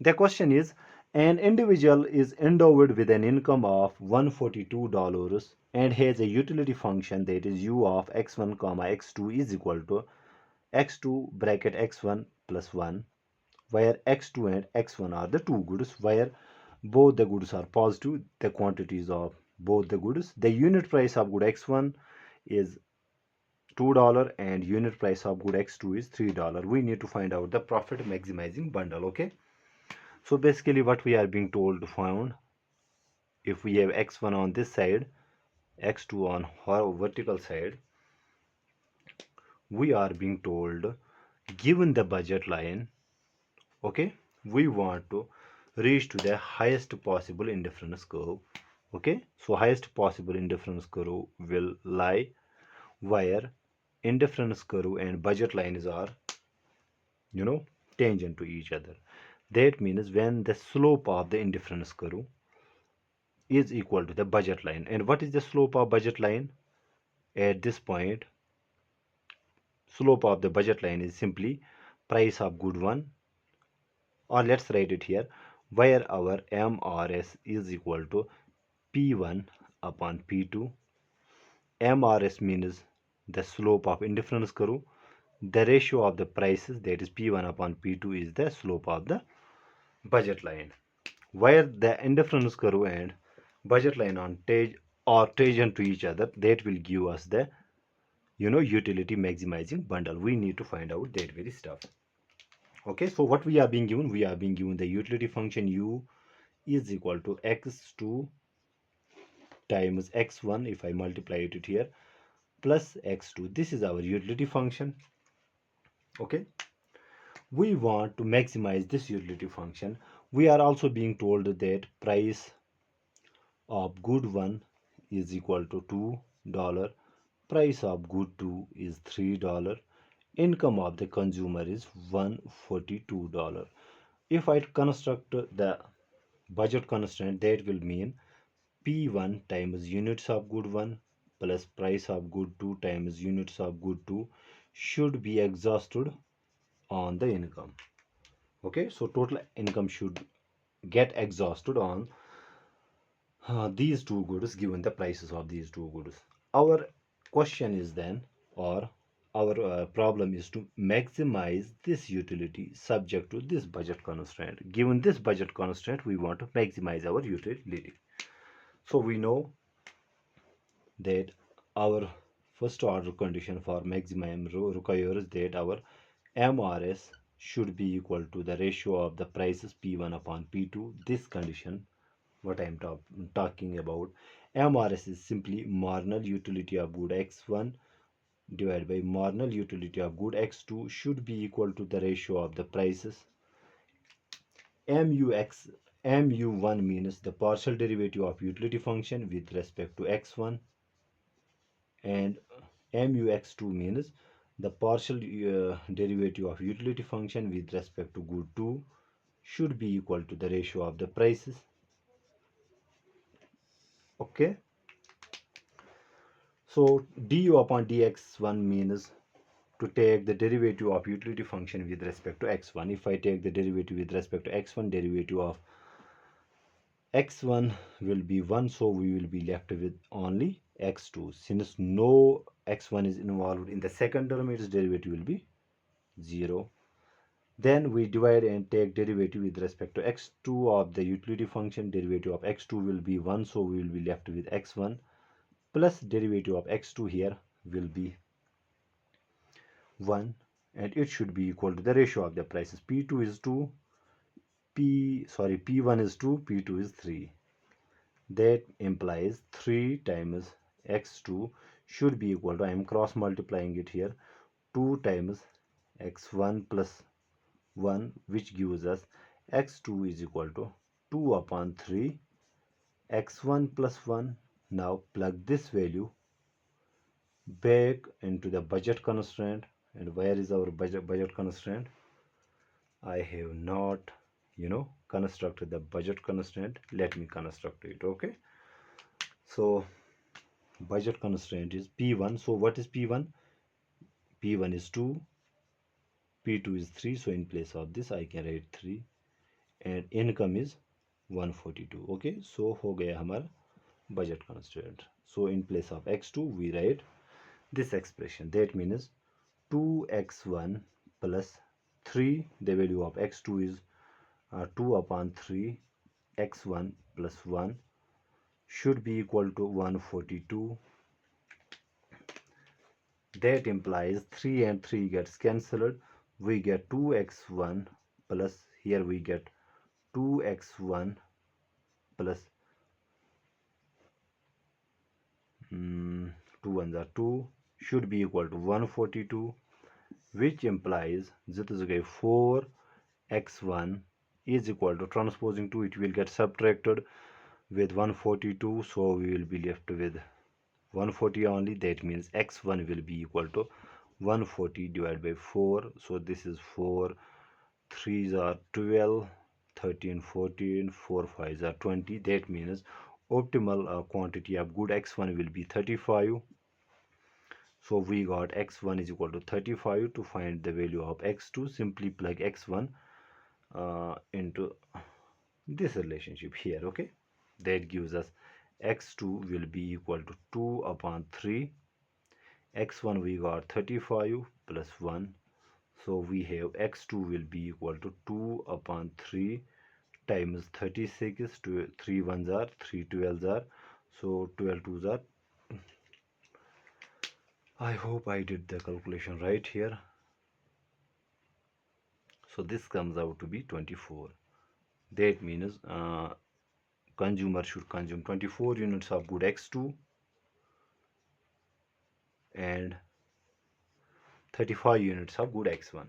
The question is, an individual is endowed with an income of $142 and has a utility function that is u of x1 comma x2 is equal to x2 bracket x1 plus 1, where x2 and x1 are the two goods, where both the goods are positive, the quantities of both the goods. The unit price of good x1 is $2 and unit price of good x2 is $3. We need to find out the profit maximizing bundle. Okay, so basically what we are being told to find, if we have x1 on this side, x2 on vertical side, we are being told, given the budget line, okay, we want to reach to the highest possible indifference curve. Okay, so highest possible indifference curve will lie where indifference curve and budget lines are, tangent to each other. That means when the slope of the indifference curve is equal to the budget line. And what is the slope of budget line? At this point, slope of the budget line is simply price of good one, or let's write it here, where our MRS is equal to P1 upon P2. MRS means the slope of indifference curve. The ratio of the prices, that is P1 upon P2, is the slope of the budget line, where the indifference curve and budget line on tangent to each other. That will give us the utility maximizing bundle. We need to find out that very stuff. Okay, so what we are being given? We are being given the utility function u is equal to x2 times x1, if I multiply it here, plus x2. This is our utility function. Okay, we want to maximize this utility function. We are also being told that price of good one is equal to $2, price of good two is $3, income of the consumer is $142. If I construct the budget constraint, that will mean P1 times units of good one plus price of good two times units of good two should be exhausted on the income. Okay, so total income should get exhausted on these two goods given the prices of these two goods. Our question is then, or our problem is to maximize this utility subject to this budget constraint. Given this budget constraint, we want to maximize our utility. So we know that our first order condition for maximum requires that our MRS should be equal to the ratio of the prices P1 upon P2. This condition, what I am talking about, MRS is simply marginal utility of good x1 divided by marginal utility of good x2 should be equal to the ratio of the prices. MU1 means the partial derivative of utility function with respect to x1, and MUX2 means the partial derivative of utility function with respect to good 2 should be equal to the ratio of the prices. Okay, so du upon dx1 means to take the derivative of utility function with respect to x1. If I take the derivative with respect to x1, derivative of x1 will be 1, so we will be left with only x2. Since no x1 is involved in the second term, its derivative will be 0. Then we divide and take derivative with respect to x2 of the utility function. Derivative of x2 will be 1, so we will be left with x1 plus derivative of x2 here will be 1, and it should be equal to the ratio of the prices. P2 is 2, P1 is 2, P2 is 3. That implies 3 times x2 should be equal to, I am cross multiplying it here, 2 times x1 plus 1, which gives us x2 is equal to 2 upon 3 x1 plus 1. Now plug this value back into the budget constraint. And where is our budget constraint? I have not constructed the budget constraint. Let me construct it. Okay, so budget constraint is P1. So what is P1? P1 is 2, P2 is 3, so in place of this I can write 3. and income is 142. Okay, so हो गया हमारा budget constraint. So in place of x2 we write this expression, that means 2x1 plus 3, the value of x2 is 2 upon 3, x1 plus 1 should be equal to 142. That implies 3 and 3 gets cancelled. We get 2x1 plus, here we get 2x1 plus 2 ones are 2 should be equal to 142, which implies that is okay, 4x1 is equal to, transposing 2 it will get subtracted with 142, so we will be left with 140 only. That means x1 will be equal to 140 divided by 4. So this is 4 3s are 12, 13 14, 4 5s are 20. That means optimal quantity of good x1 will be 35. So we got x1 is equal to 35. To find the value of x2, simply plug x1 into this relationship here. Okay, that gives us x2 will be equal to 2 upon 3. X1 we got 35 plus 1, so we have x2 will be equal to 2 upon 3 times 36. 3 ones are 3 12s are, so 12 twos are, I hope I did the calculation right here. So this comes out to be 24. That means consumer should consume 24 units of good x2 and 35 units of good x1.